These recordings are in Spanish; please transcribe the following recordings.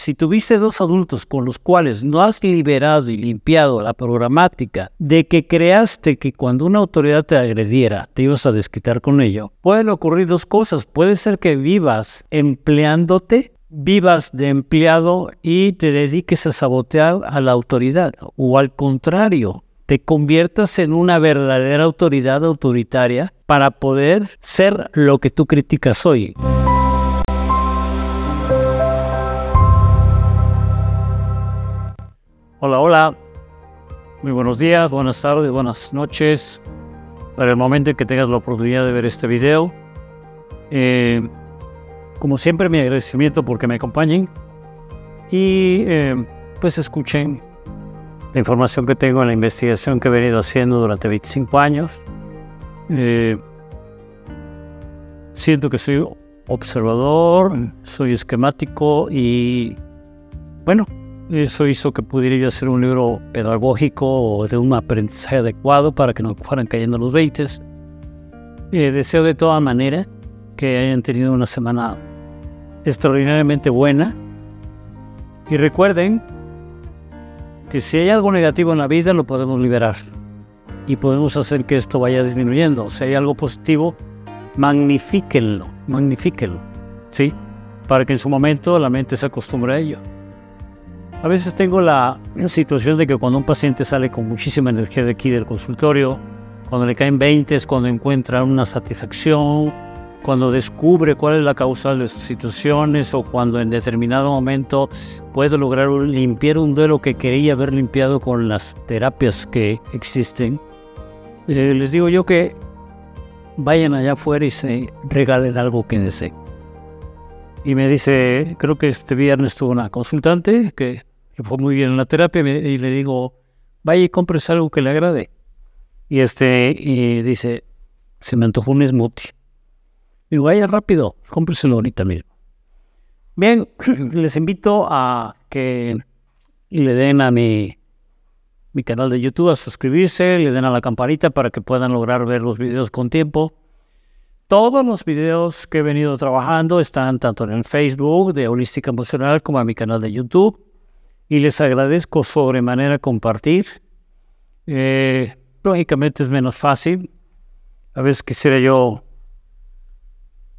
Si tuviste dos adultos con los cuales no has liberado y limpiado la programática de que creaste que cuando una autoridad te agrediera, te ibas a desquitar con ello, pueden ocurrir dos cosas. Puede ser que vivas empleándote, vivas de empleado y te dediques a sabotear a la autoridad. O al contrario, te conviertas en una verdadera autoridad autoritaria para poder ser lo que tú criticas hoy. Hola, hola. Muy buenos días, buenas tardes, buenas noches. Para el momento en que tengas la oportunidad de ver este video. Como siempre, mi agradecimiento porque me acompañen y pues escuchen la información que tengo en la investigación que he venido haciendo durante 25 años. Siento que soy observador, soy esquemático y bueno, eso hizo que pudiera yo hacer un libro pedagógico o de un aprendizaje adecuado para que no fueran cayendo los 20s. Deseo de toda manera que hayan tenido una semana extraordinariamente buena. Y recuerden que si hay algo negativo en la vida, lo podemos liberar. Y podemos hacer que esto vaya disminuyendo. Si hay algo positivo, magnifíquenlo, ¿sí? Para que en su momento la mente se acostumbre a ello. A veces tengo la situación de que cuando un paciente sale con muchísima energía de aquí del consultorio, cuando le caen 20, cuando encuentra una satisfacción, cuando descubre cuál es la causa de sus situaciones o cuando en determinado momento puede lograr limpiar un duelo que quería haber limpiado con las terapias que existen, les digo yo que vayan allá afuera y se regalen algo que deseen. Y me dice, creo que este viernes tuvo una consultante que le fue muy bien en la terapia y le digo, vaya y compres algo que le agrade. Y dice, se me antojó un smoothie. Digo, vaya rápido, cómpreselo ahorita mismo. Bien, les invito a que le den a mi canal de YouTube, a suscribirse, le den a la campanita para que puedan lograr ver los videos con tiempo. Todos los videos que he venido trabajando están tanto en el Facebook de Holística Emocional como en mi canal de YouTube. Y les agradezco sobremanera compartir. Lógicamente es menos fácil. A veces quisiera yo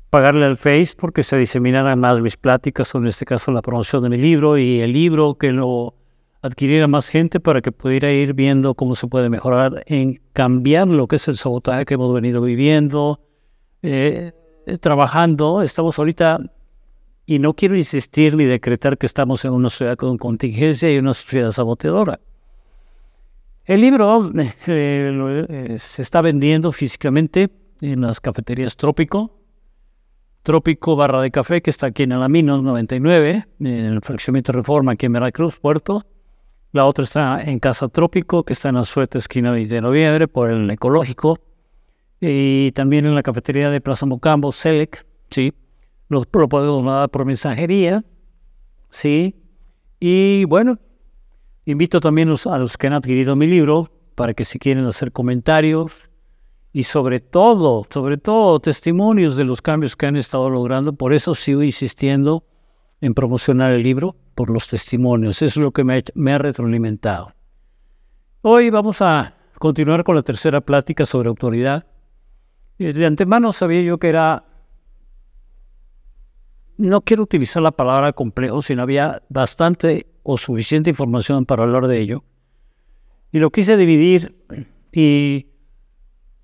pagarle al Face porque se diseminaran más mis pláticas, o en este caso la promoción de mi libro y el libro, que lo adquiriera más gente para que pudiera ir viendo cómo se puede mejorar en cambiar lo que es el sabotaje que hemos venido viviendo. Trabajando, estamos ahorita, y no quiero insistir ni decretar que estamos en una sociedad con contingencia y una sociedad saboteadora. El libro se está vendiendo físicamente en las cafeterías Trópico Barra de Café, que está aquí en Alaminos 99, en el fraccionamiento Reforma, aquí en Veracruz, Puerto. La otra está en Casa Trópico, que está en la Sueta, esquina 20 de noviembre, por el Ecológico. Y también en la cafetería de Plaza Mocambo, Selec, ¿sí? Lo podemos mandar por mensajería, ¿sí? Y bueno, invito también a los que han adquirido mi libro para que si quieren hacer comentarios y sobre todo testimonios de los cambios que han estado logrando. Por eso sigo insistiendo en promocionar el libro, por los testimonios. Eso es lo que me ha retroalimentado. Hoy vamos a continuar con la tercera plática sobre autoridad. De antemano sabía yo que era, no quiero utilizar la palabra complejo, sino había bastante o suficiente información para hablar de ello. Y lo quise dividir y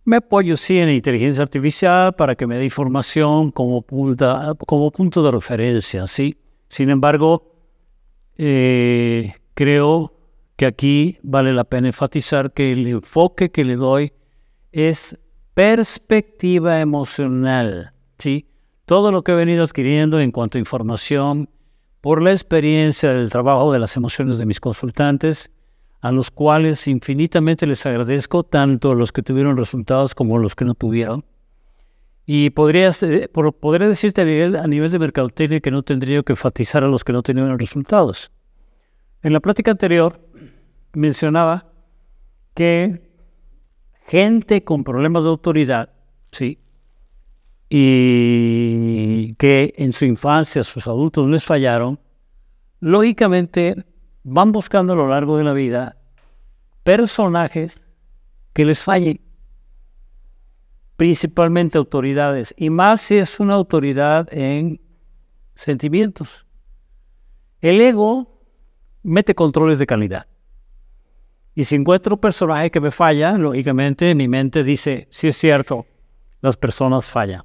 me apoyo sí en la inteligencia artificial para que me dé información como punto de referencia, ¿sí? Sin embargo, creo que aquí vale la pena enfatizar que el enfoque que le doy es perspectiva emocional, ¿sí? Todo lo que he venido adquiriendo en cuanto a información por la experiencia del trabajo de las emociones de mis consultantes, a los cuales infinitamente les agradezco, tanto los que tuvieron resultados como los que no tuvieron. Y podría decirte a nivel de mercadotecnia que no tendría que enfatizar a los que no tenían resultados. En la plática anterior mencionaba que gente con problemas de autoridad, ¿sí? Y que en su infancia sus adultos les fallaron, lógicamente van buscando a lo largo de la vida personajes que les fallen, principalmente autoridades, y más si es una autoridad en sentimientos. El ego mete controles de calidad. Y si encuentro un personaje que me falla, lógicamente mi mente dice, sí es cierto, las personas fallan.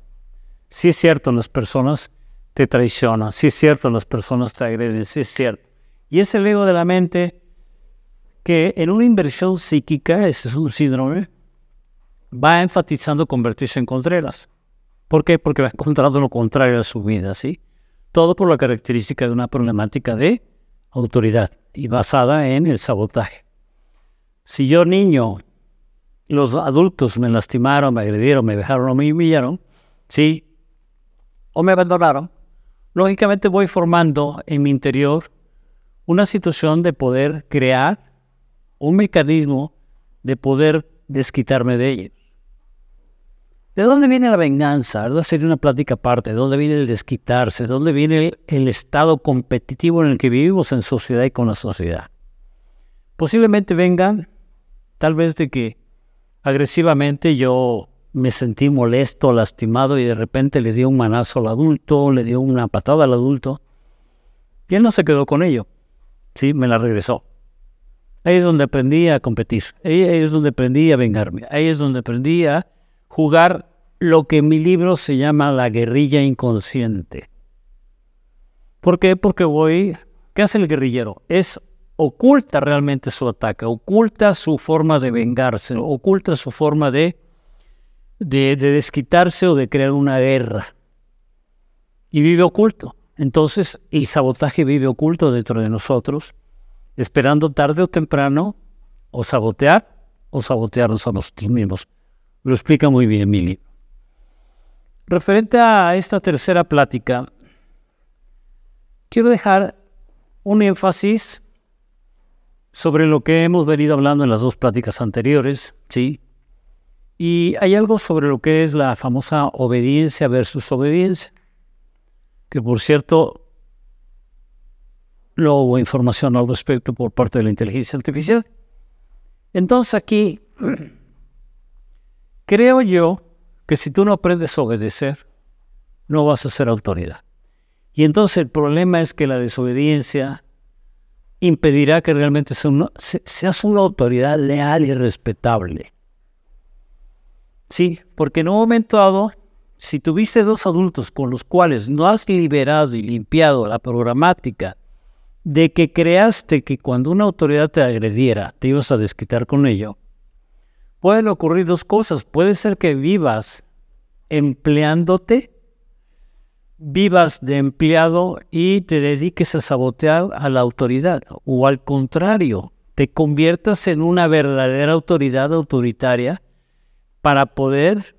Sí es cierto, las personas te traicionan. Sí es cierto, las personas te agreden. Sí es cierto. Y es el ego de la mente que en una inversión psíquica, ese es un síndrome, va enfatizando convertirse en Contreras. ¿Por qué? Porque va encontrando lo contrario a su vida, ¿sí? Todo por la característica de una problemática de autoridad y basada en el sabotaje. Si yo niño, los adultos me lastimaron, me agredieron, me dejaron o me humillaron, ¿sí? O me abandonaron, lógicamente voy formando en mi interior una situación de poder crear un mecanismo de poder desquitarme de ellos. ¿De dónde viene la venganza? ¿Verdad? Sería una plática aparte. ¿De dónde viene el desquitarse? ¿De dónde viene el estado competitivo en el que vivimos en sociedad y con la sociedad? Posiblemente vengan, tal vez de que agresivamente yo me sentí molesto, lastimado y de repente le di un manazo al adulto, le di una patada al adulto y él no se quedó con ello, ¿sí? Me la regresó. Ahí es donde aprendí a competir, ahí es donde aprendí a vengarme, ahí es donde aprendí a jugar lo que en mi libro se llama la guerrilla inconsciente. ¿Por qué? Porque ¿qué hace el guerrillero? Oculta realmente su ataque, oculta su forma de vengarse, oculta su forma de desquitarse o de crear una guerra. Y vive oculto. Entonces, el sabotaje vive oculto dentro de nosotros, esperando tarde o temprano o sabotearnos a nosotros mismos. Lo explica muy bien mi libro. Referente a esta tercera plática, quiero dejar un énfasis sobre lo que hemos venido hablando en las dos pláticas anteriores, ¿sí? Y hay algo sobre lo que es la famosa obediencia versus obediencia, que por cierto, no hubo información al respecto por parte de la inteligencia artificial. Entonces aquí, creo yo que si tú no aprendes a obedecer, no vas a ser autoridad. Y entonces el problema es que la desobediencia impedirá que realmente seas una autoridad leal y respetable. Sí, porque en un momento dado, si tuviste dos adultos con los cuales no has liberado y limpiado la programática de que creaste que cuando una autoridad te agrediera, te ibas a desquitar con ello, pueden ocurrir dos cosas. Puede ser que vivas empleándote, vivas de empleado y te dediques a sabotear a la autoridad, o al contrario, te conviertas en una verdadera autoridad autoritaria para poder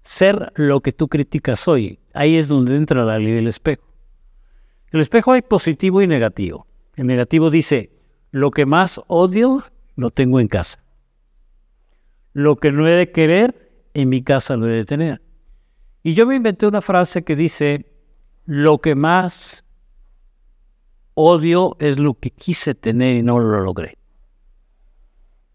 ser lo que tú criticas hoy. Ahí es donde entra la ley del espejo. En el espejo hay positivo y negativo. El negativo dice, lo que más odio lo tengo en casa. Lo que no he de querer, en mi casa lo he de tener. Y yo me inventé una frase que dice, lo que más odio es lo que quise tener y no lo logré.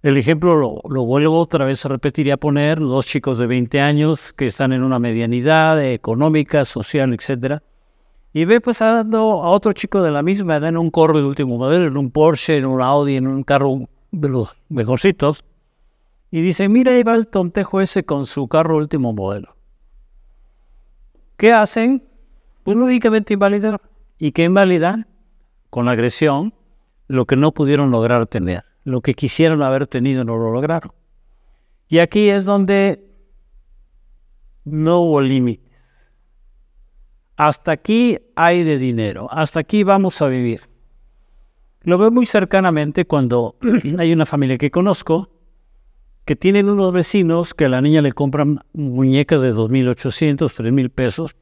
El ejemplo lo vuelvo otra vez a repetir y a poner, dos chicos de 20 años que están en una medianidad económica, social, etc. Y ve pues dando a otro chico de la misma edad en un Corvette de último modelo, en un Porsche, en un Audi, en un carro de los mejorcitos. Y dice, mira, ahí va el tontejo ese con su carro último modelo. ¿Qué hacen? Pues lógicamente invalidar. ¿Y qué invalidan? Con la agresión, lo que no pudieron lograr tener. Lo que quisieron haber tenido no lo lograron. Y aquí es donde no hubo límites. Hasta aquí hay de dinero. Hasta aquí vamos a vivir. Lo veo muy cercanamente cuando hay una familia que conozco que tienen unos vecinos que a la niña le compran muñecas de 2,800, 3,000 pesos.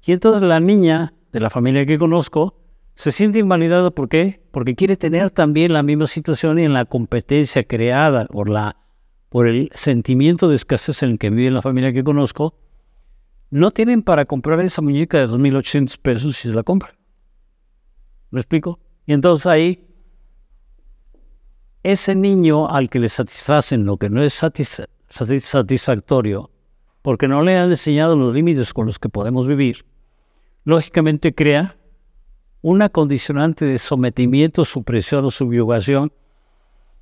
Y entonces la niña de la familia que conozco se siente invalidada. ¿Por qué? Porque quiere tener también la misma situación y en la competencia creada por el sentimiento de escasez en el que vive la familia que conozco, no tienen para comprar esa muñeca de 2,800 pesos y se la compran. ¿Me explico? Y entonces ahí, ese niño al que le satisfacen lo que no es satisfactorio, porque no le han enseñado los límites con los que podemos vivir, lógicamente crea una condicionante de sometimiento, supresión o subyugación.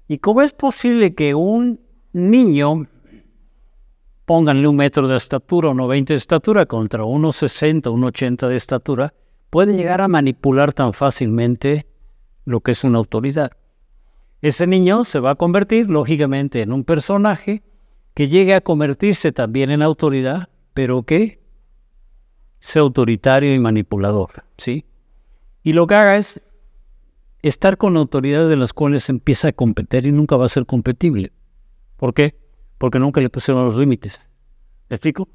¿Y cómo es posible que un niño, pónganle 1 metro de estatura, 1,20 de estatura, contra 1,60, 1,80 de estatura, puede llegar a manipular tan fácilmente lo que es una autoridad? Ese niño se va a convertir, lógicamente, en un personaje que llegue a convertirse también en autoridad, pero que sea autoritario y manipulador, ¿sí? Y lo que haga es estar con autoridades de las cuales empieza a competir y nunca va a ser competible. ¿Por qué? Porque nunca le pusieron los límites. ¿Me explico?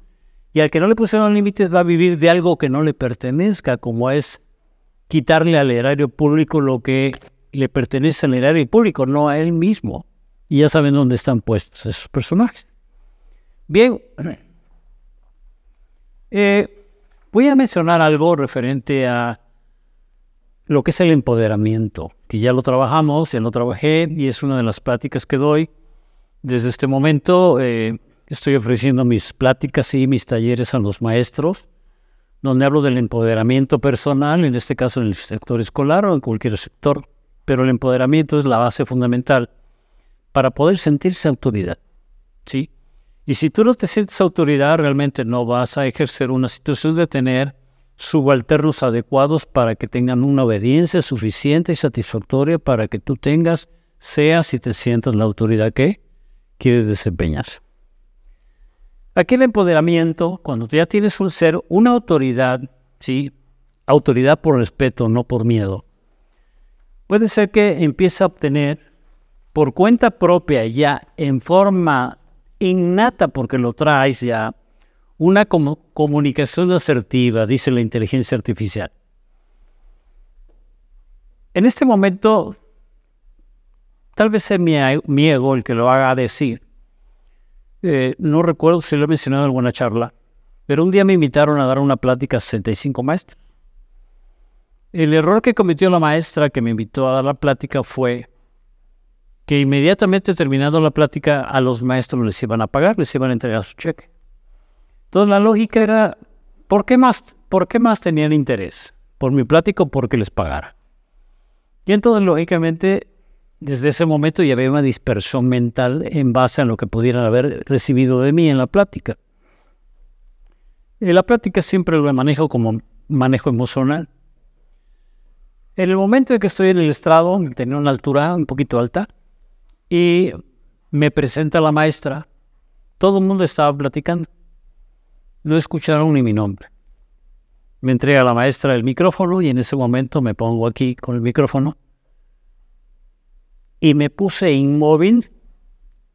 Y al que no le pusieron los límites va a vivir de algo que no le pertenezca, como es quitarle al erario público lo que le pertenece al erario público, no a él mismo. Y ya saben dónde están puestos esos personajes. Bien, voy a mencionar algo referente a lo que es el empoderamiento, que ya lo trabajamos, ya lo trabajé y es una de las pláticas que doy. Desde este momento estoy ofreciendo mis pláticas y mis talleres a los maestros, donde hablo del empoderamiento personal, en este caso en el sector escolar o en cualquier sector, pero el empoderamiento es la base fundamental para poder sentirse autoridad, ¿sí? Y si tú no te sientes autoridad, realmente no vas a ejercer una situación de tener subalternos adecuados para que tengan una obediencia suficiente y satisfactoria para que tú tengas, seas y te sientas la autoridad que quieres desempeñar. Aquí el empoderamiento, cuando ya tienes un ser, una autoridad, ¿sí? Autoridad por respeto, no por miedo. Puede ser que empiece a obtener por cuenta propia ya en forma innata, porque lo traes ya, una comunicación asertiva, dice la inteligencia artificial. En este momento, tal vez sea mi ego el que lo haga decir. No recuerdo si lo he mencionado en alguna charla, pero un día me invitaron a dar una plática a 65 maestros. El error que cometió la maestra que me invitó a dar la plática fue que inmediatamente terminando la plática a los maestros les iban a pagar, les iban a entregar su cheque. Entonces la lógica era, ¿por qué más tenían interés? ¿Por mi plática o porque les pagara? Y entonces lógicamente desde ese momento ya había una dispersión mental en base a lo que pudieran haber recibido de mí en la plática. La plática siempre lo manejo como manejo emocional. En el momento en que estoy en el estrado, tenía una altura un poquito alta, y me presenta la maestra, todo el mundo estaba platicando. No escucharon ni mi nombre. Me entrega la maestra el micrófono y en ese momento me pongo aquí con el micrófono y me puse inmóvil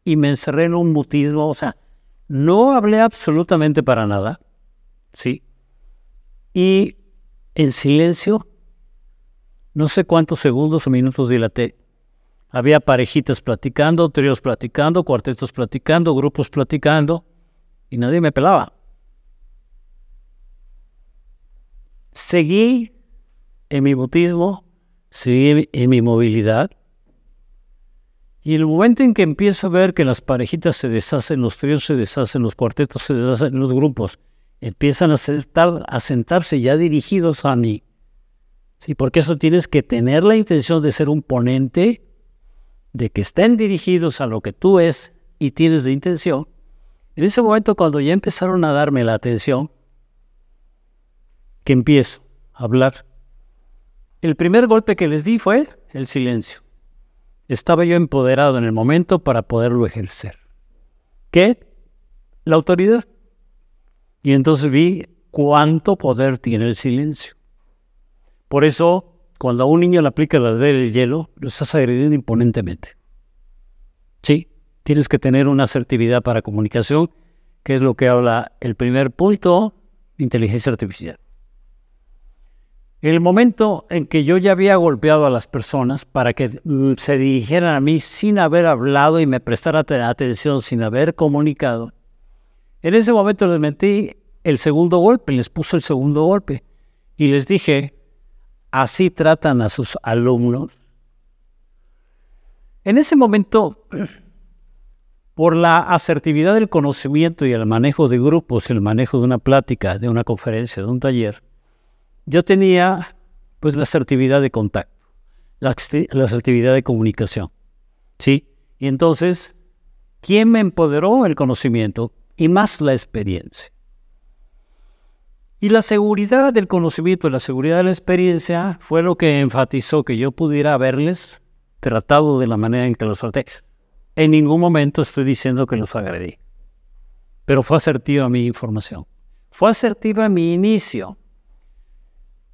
y me encerré en un mutismo, o sea, no hablé absolutamente para nada, ¿sí? Y en silencio, no sé cuántos segundos o minutos dilaté. Había parejitas platicando, tríos platicando, cuartetos platicando, grupos platicando, y nadie me pelaba. Seguí en mi mutismo, seguí en mi movilidad, y en el momento en que empiezo a ver que las parejitas se deshacen, los tríos se deshacen, los cuartetos se deshacen, los grupos empiezan a sentarse ya dirigidos a mí. Sí, porque eso tienes que tener la intención de ser un ponente, de que estén dirigidos a lo que tú es y tienes de intención. En ese momento, cuando ya empezaron a darme la atención, que empiezo a hablar, el primer golpe que les di fue el silencio. Estaba yo empoderado en el momento para poderlo ejercer. ¿Qué? La autoridad. Y entonces vi cuánto poder tiene el silencio. Por eso, cuando a un niño le aplica la ley del hielo, lo estás agrediendo imponentemente. Sí, tienes que tener una asertividad para comunicación, que es lo que habla el primer punto, inteligencia artificial. En el momento en que yo ya había golpeado a las personas para que se dirigieran a mí sin haber hablado y me prestara atención, sin haber comunicado, en ese momento les metí el segundo golpe, les puse el segundo golpe y les dije, así tratan a sus alumnos. En ese momento, por la asertividad del conocimiento y el manejo de grupos, el manejo de una plática, de una conferencia, de un taller, yo tenía pues la asertividad de contacto, la asertividad de comunicación, ¿sí? Y entonces, ¿quién me empoderó? El conocimiento y más la experiencia. Y la seguridad del conocimiento y la seguridad de la experiencia fue lo que enfatizó que yo pudiera haberles tratado de la manera en que los traté. En ningún momento estoy diciendo que los agredí, pero fue asertiva mi información. Fue asertiva mi inicio.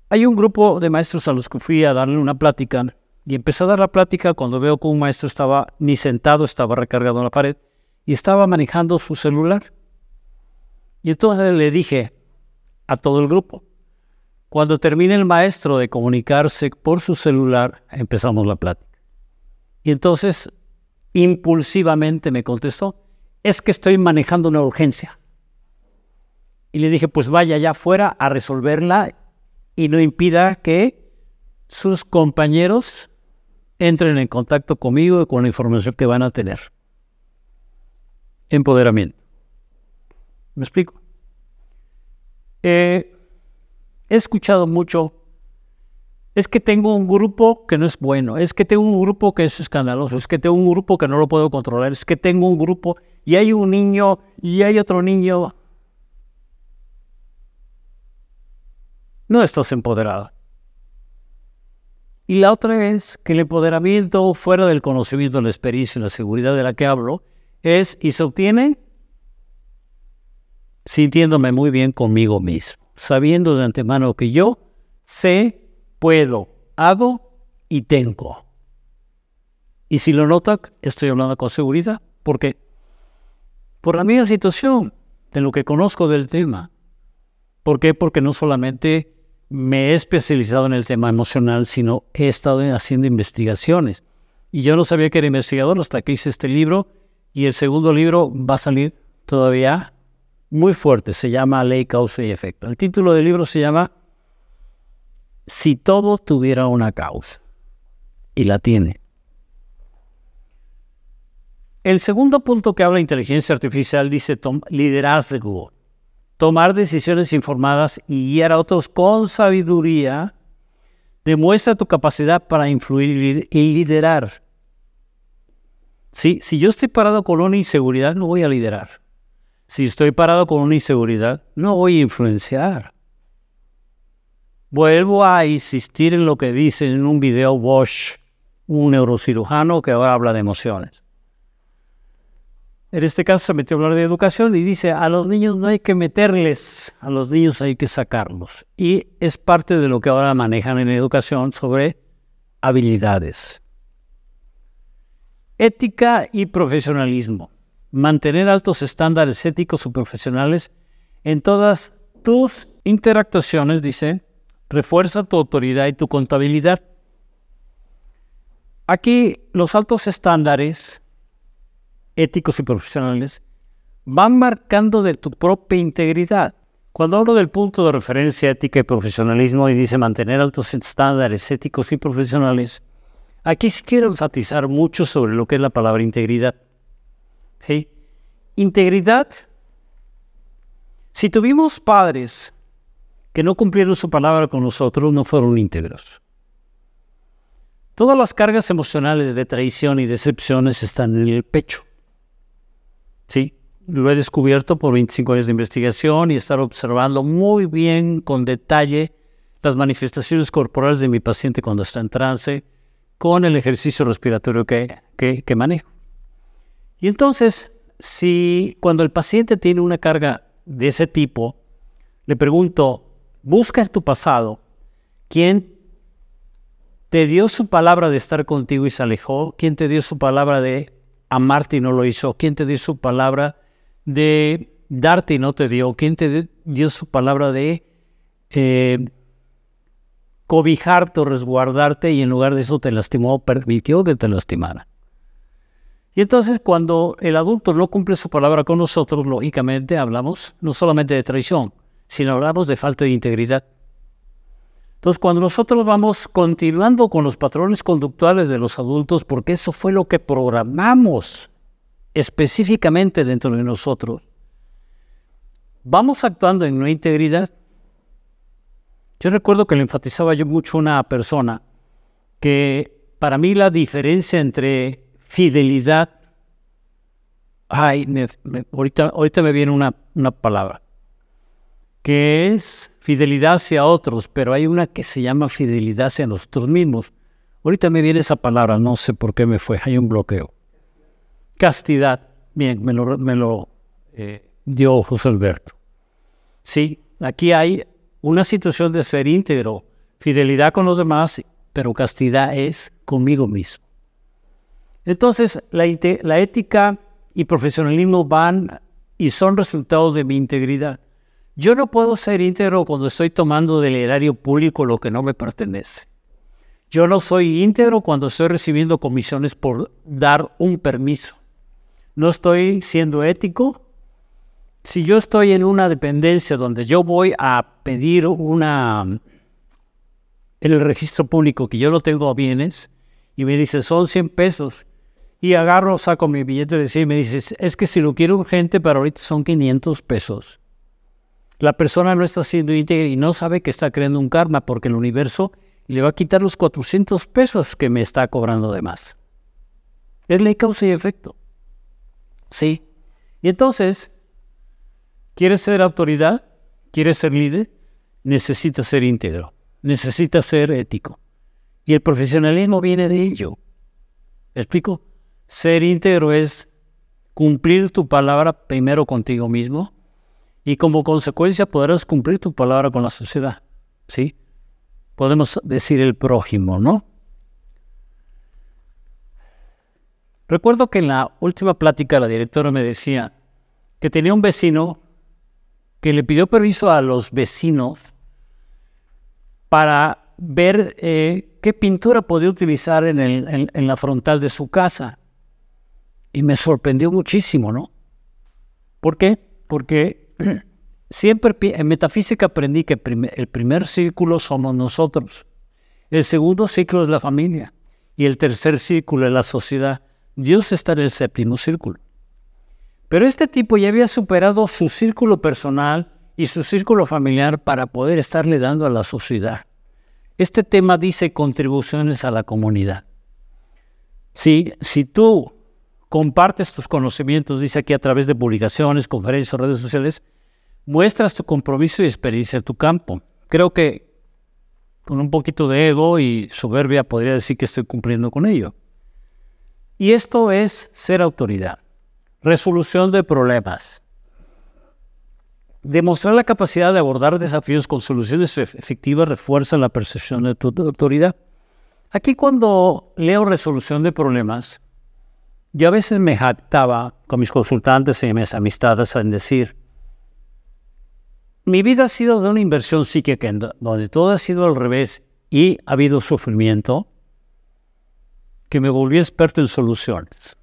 Hay un grupo de maestros a los que fui a darle una plática y empecé a dar la plática cuando veo que un maestro estaba ni sentado, estaba recargado en la pared y estaba manejando su celular. Y entonces le dije a todo el grupo, cuando termine el maestro de comunicarse por su celular, empezamos la plática. Y entonces, impulsivamente me contestó, es que estoy manejando una urgencia. Y le dije, pues vaya allá afuera a resolverla y no impida que sus compañeros entren en contacto conmigo y con la información que van a tener. Empoderamiento. ¿Me explico? He escuchado mucho, es que tengo un grupo que no es bueno, es que tengo un grupo que es escandaloso, es que tengo un grupo que no lo puedo controlar, es que tengo un grupo y hay un niño y hay otro niño. No estás empoderado. Y la otra es que el empoderamiento fuera del conocimiento, la experiencia y la seguridad de la que hablo es y se obtiene sintiéndome muy bien conmigo mismo, sabiendo de antemano que yo sé, puedo, hago y tengo. Y si lo notan, estoy hablando con seguridad, porque por la misma situación, de lo que conozco del tema. ¿Por qué? Porque no solamente me he especializado en el tema emocional, sino he estado haciendo investigaciones. Y yo no sabía que era investigador hasta que hice este libro, y el segundo libro va a salir todavía muy fuerte, se llama Ley, Causa y Efecto. El título del libro se llama Si todo tuviera una causa, y la tiene. El segundo punto que habla de inteligencia artificial dice liderazgo, tomar decisiones informadas y guiar a otros con sabiduría, demuestra tu capacidad para influir y liderar. ¿Sí? Si yo estoy parado con una inseguridad, no voy a liderar. Si estoy parado con una inseguridad, no voy a influenciar. Vuelvo a insistir en lo que dice en un video Bosch, un neurocirujano que ahora habla de emociones. En este caso se metió a hablar de educación y dice, a los niños no hay que meterles, a los niños hay que sacarlos. Y es parte de lo que ahora manejan en educación sobre habilidades. Ética y profesionalismo. Mantener altos estándares éticos o profesionales en todas tus interacciones, dice, refuerza tu autoridad y tu contabilidad. Aquí los altos estándares éticos y profesionales van marcando de tu propia integridad. Cuando hablo del punto de referencia ética y profesionalismo y dice mantener altos estándares éticos y profesionales, aquí sí quiero enfatizar mucho sobre lo que es la palabra integridad. ¿Sí? Integridad. Si tuvimos padres que no cumplieron su palabra con nosotros, no fueron íntegros. Todas las cargas emocionales de traición y decepciones están en el pecho. Sí, lo he descubierto por 25 años de investigación y estar observando muy bien, con detalle, las manifestaciones corporales de mi paciente cuando está en trance, con el ejercicio respiratorio que manejo. Y entonces, si cuando el paciente tiene una carga de ese tipo, le pregunto, busca en tu pasado, ¿quién te dio su palabra de estar contigo y se alejó? ¿Quién te dio su palabra de amarte y no lo hizo? ¿Quién te dio su palabra de darte y no te dio? ¿Quién te dio su palabra de cobijarte o resguardarte y en lugar de eso te lastimó o permitió que te lastimara? Y entonces cuando el adulto no cumple su palabra con nosotros, lógicamente hablamos no solamente de traición, sino hablamos de falta de integridad. Entonces, cuando nosotros vamos continuando con los patrones conductuales de los adultos, porque eso fue lo que programamos específicamente dentro de nosotros, vamos actuando en una integridad. Yo recuerdo que le enfatizaba yo mucho a una persona que para mí la diferencia entre fidelidad, ahorita me viene una palabra, que es fidelidad hacia otros, pero hay una que se llama fidelidad hacia nosotros mismos. Ahorita me viene esa palabra, no sé por qué me fue, hay un bloqueo. Castidad, bien, me lo dio José Alberto. Sí, aquí hay una situación de ser íntegro, fidelidad con los demás, pero castidad es conmigo mismo. Entonces, la ética y profesionalismo van y son resultados de mi integridad. Yo no puedo ser íntegro cuando estoy tomando del erario público lo que no me pertenece. Yo no soy íntegro cuando estoy recibiendo comisiones por dar un permiso. No estoy siendo ético. Si yo estoy en una dependencia donde yo voy a pedir en el registro público que yo no tengo a bienes y me dice son 100 pesos y agarro, saco mi billete de 100 y me dice es que si lo quiero urgente pero ahorita son 500 pesos. La persona no está siendo íntegra y no sabe que está creando un karma porque el universo le va a quitar los 400 pesos que me está cobrando de más. Es ley causa y efecto. Sí. Y entonces, ¿quieres ser autoridad? ¿Quieres ser líder? Necesitas ser íntegro. Necesitas ser ético. Y el profesionalismo viene de ello. ¿Me explico? Ser íntegro es cumplir tu palabra primero contigo mismo y como consecuencia podrás cumplir tu palabra con la sociedad. ¿Sí? Podemos decir el prójimo, ¿no? Recuerdo que en la última plática la directora me decía que tenía un vecino que le pidió permiso a los vecinos para ver qué pintura podía utilizar en la frontal de su casa. Y me sorprendió muchísimo, ¿no? ¿Por qué? Porque siempre en metafísica aprendí que el primer círculo somos nosotros, el segundo círculo es la familia y el tercer círculo es la sociedad. Dios está en el séptimo círculo. Pero este tipo ya había superado su círculo personal y su círculo familiar para poder estarle dando a la sociedad. Este tema dice contribuciones a la comunidad. Si tú compartes tus conocimientos, dice aquí a través de publicaciones, conferencias, redes sociales, muestras tu compromiso y experiencia en tu campo. Creo que con un poquito de ego y soberbia podría decir que estoy cumpliendo con ello. Y esto es ser autoridad. Resolución de problemas. Demostrar la capacidad de abordar desafíos con soluciones efectivas refuerza la percepción de tu autoridad. Aquí cuando leo resolución de problemas, yo a veces me jactaba con mis consultantes y mis amistades en decir, mi vida ha sido de una inversión psíquica donde todo ha sido al revés y ha habido sufrimiento, que me volví experto en soluciones.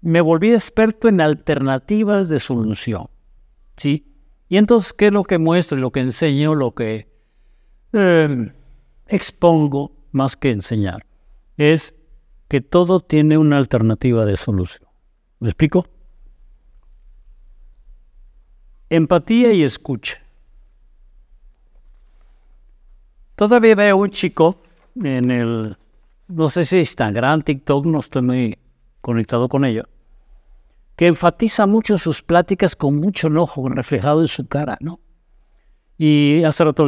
Me volví experto en alternativas de solución. ¿Sí? Y entonces, ¿qué es lo que muestro, lo que enseño, lo que expongo, más que enseñar? Es que todo tiene una alternativa de solución. ¿Me explico? Empatía y escucha. Todavía veo un chico en no sé si Instagram, TikTok, no estoy muy conectado con ello, que enfatiza mucho sus pláticas con mucho enojo reflejado en su cara, ¿no? Y hace rato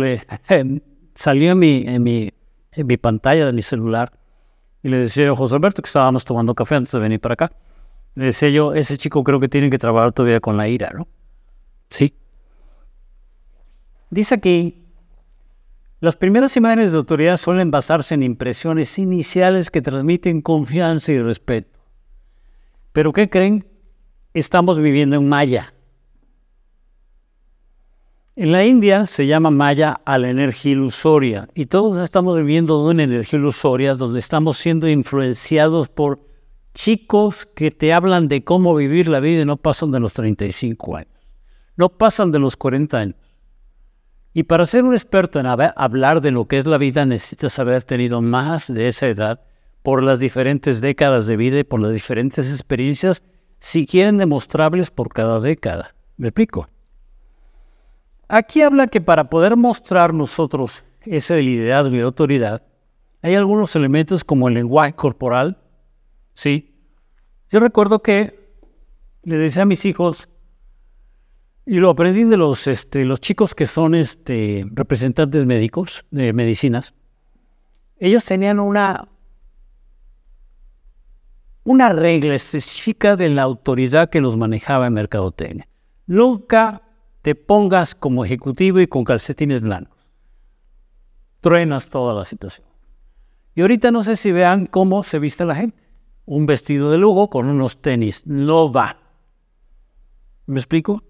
salió en mi pantalla de mi celular y le decía yo a José Alberto que estábamos tomando café antes de venir para acá. Le decía yo, ese chico creo que tiene que trabajar todavía con la ira, ¿no? Sí. Dice aquí, las primeras imágenes de autoridad suelen basarse en impresiones iniciales que transmiten confianza y respeto. ¿Pero qué creen? Estamos viviendo en Maya. En la India se llama Maya a la energía ilusoria y todos estamos viviendo una energía ilusoria donde estamos siendo influenciados por chicos que te hablan de cómo vivir la vida y no pasan de los 35 años, no pasan de los 40 años. Y para ser un experto en hablar de lo que es la vida, necesitas haber tenido más de esa edad por las diferentes décadas de vida y por las diferentes experiencias, si quieren demostrables por cada década. ¿Me explico? Aquí habla que para poder mostrar nosotros ese liderazgo y autoridad, hay algunos elementos como el lenguaje corporal, ¿sí? Yo recuerdo que le decía a mis hijos, y lo aprendí de los chicos que son representantes médicos de medicinas. Ellos tenían una regla específica de la autoridad que los manejaba en mercadotecnia. Nunca te pongas como ejecutivo y con calcetines blancos. Truenas toda la situación. Y ahorita no sé si vean cómo se viste la gente. Un vestido de lujo con unos tenis. No va. ¿Me explico?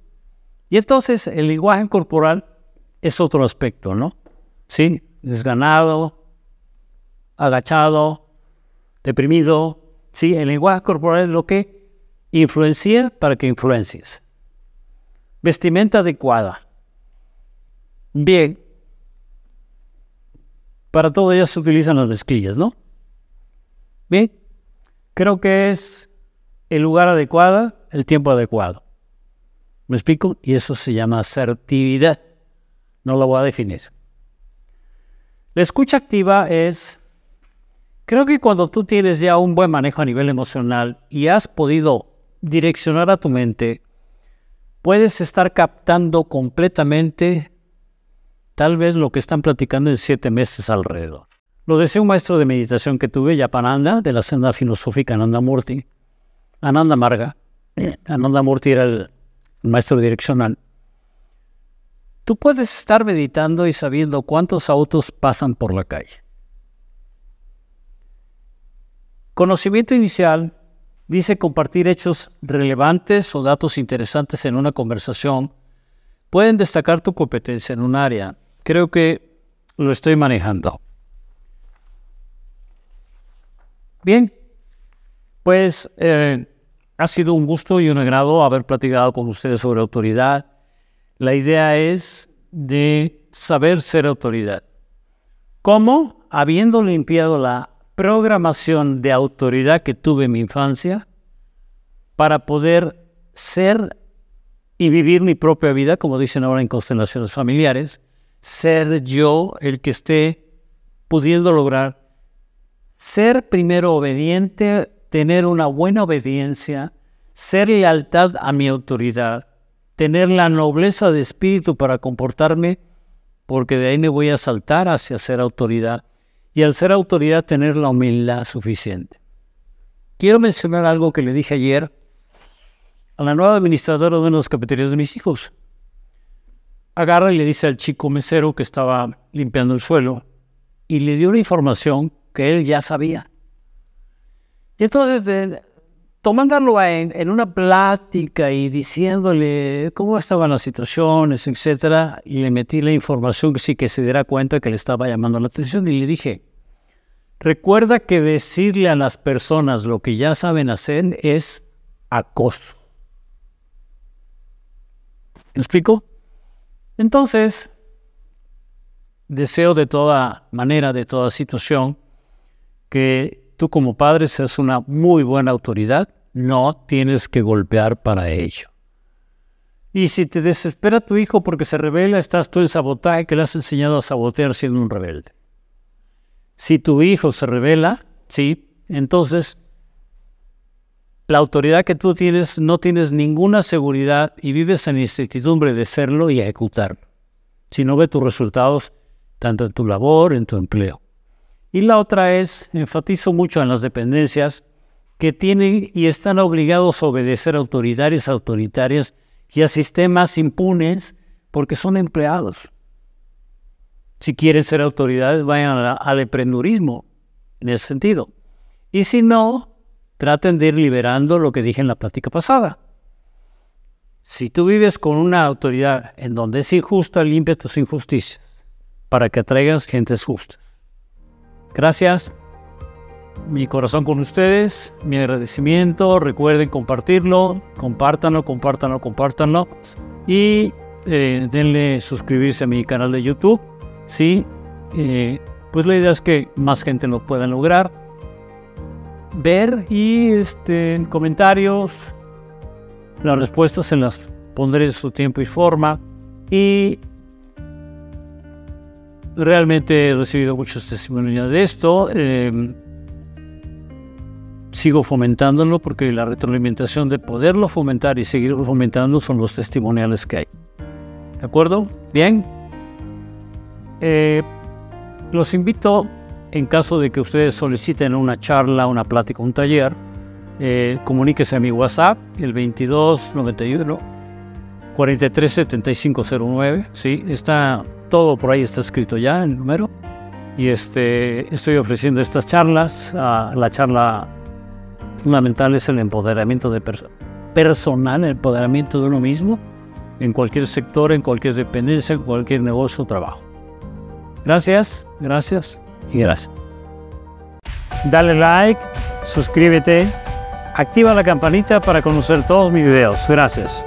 Y entonces el lenguaje corporal es otro aspecto, ¿no? Sí, desganado, agachado, deprimido. Sí, el lenguaje corporal es lo que influencia para que influencies. Vestimenta adecuada. Bien. Para todo ello se utilizan las mezclillas, ¿no? Bien. Creo que es el lugar adecuado, el tiempo adecuado. ¿Me explico? Y eso se llama asertividad. No lo voy a definir. La escucha activa es, creo que cuando tú tienes ya un buen manejo a nivel emocional y has podido direccionar a tu mente, puedes estar captando completamente tal vez lo que están platicando en 7 meses alrededor. Lo decía un maestro de meditación que tuve, Yapananda, de la senda filosófica Ananda Murti, Ananda Marga. Ananda Murti era el maestro direccional. Tú puedes estar meditando y sabiendo cuántos autos pasan por la calle. Conocimiento inicial dice compartir hechos relevantes o datos interesantes en una conversación pueden destacar tu competencia en un área. Creo que lo estoy manejando. Bien, pues ha sido un gusto y un agrado haber platicado con ustedes sobre autoridad. La idea es de saber ser autoridad. ¿Cómo? Habiendo limpiado la programación de autoridad que tuve en mi infancia para poder ser y vivir mi propia vida, como dicen ahora en constelaciones familiares, ser yo el que esté pudiendo lograr ser primero obediente, tener una buena obediencia, ser lealtad a mi autoridad, tener la nobleza de espíritu para comportarme, porque de ahí me voy a saltar hacia ser autoridad, y al ser autoridad tener la humildad suficiente. Quiero mencionar algo que le dije ayer a la nueva administradora de una de las cafeterías de mis hijos. Agarra y le dice al chico mesero que estaba limpiando el suelo, y le dio una información que él ya sabía. Y entonces, tomándolo en una plática y diciéndole cómo estaban las situaciones, etcétera, y le metí la información sí que se diera cuenta que le estaba llamando la atención, y le dije, recuerda que decirle a las personas lo que ya saben hacer es acoso. ¿Me explico? Entonces, deseo de toda manera, de toda situación, que tú como padre seas una muy buena autoridad, no tienes que golpear para ello. Y si te desespera tu hijo porque se rebela, estás tú en sabotaje que le has enseñado a sabotear siendo un rebelde. Si tu hijo se rebela, sí, entonces la autoridad que tú tienes no tienes ninguna seguridad y vives en incertidumbre de serlo y ejecutarlo. Si no ve tus resultados, tanto en tu labor, en tu empleo. Y la otra es, enfatizo mucho en las dependencias que tienen y están obligados a obedecer a autoritarias y a sistemas impunes porque son empleados. Si quieren ser autoridades, vayan al emprendurismo en ese sentido. Y si no, traten de ir liberando lo que dije en la plática pasada. Si tú vives con una autoridad en donde es injusta, limpia tus injusticias para que atraigas gentes justas. Gracias, mi corazón con ustedes, mi agradecimiento, recuerden compartirlo, compártanlo. Y denle suscribirse a mi canal de YouTube. Sí, pues la idea es que más gente lo pueda lograr ver, y en comentarios las respuestas se las pondré en su tiempo y forma. Y realmente he recibido muchos testimonios de esto. Sigo fomentándolo porque la retroalimentación de poderlo fomentar y seguir fomentando son los testimoniales que hay. ¿De acuerdo? Bien. Los invito, en caso de que ustedes soliciten una charla, una plática, un taller, comuníquese a mi WhatsApp, el 2291 437509. ¿Sí? Está todo por ahí, está escrito ya el número. Y estoy ofreciendo estas charlas. La charla fundamental es el empoderamiento personal, el empoderamiento de uno mismo, en cualquier sector, en cualquier dependencia, en cualquier negocio o trabajo. Gracias, gracias y gracias. Dale like, suscríbete, activa la campanita para conocer todos mis videos. Gracias.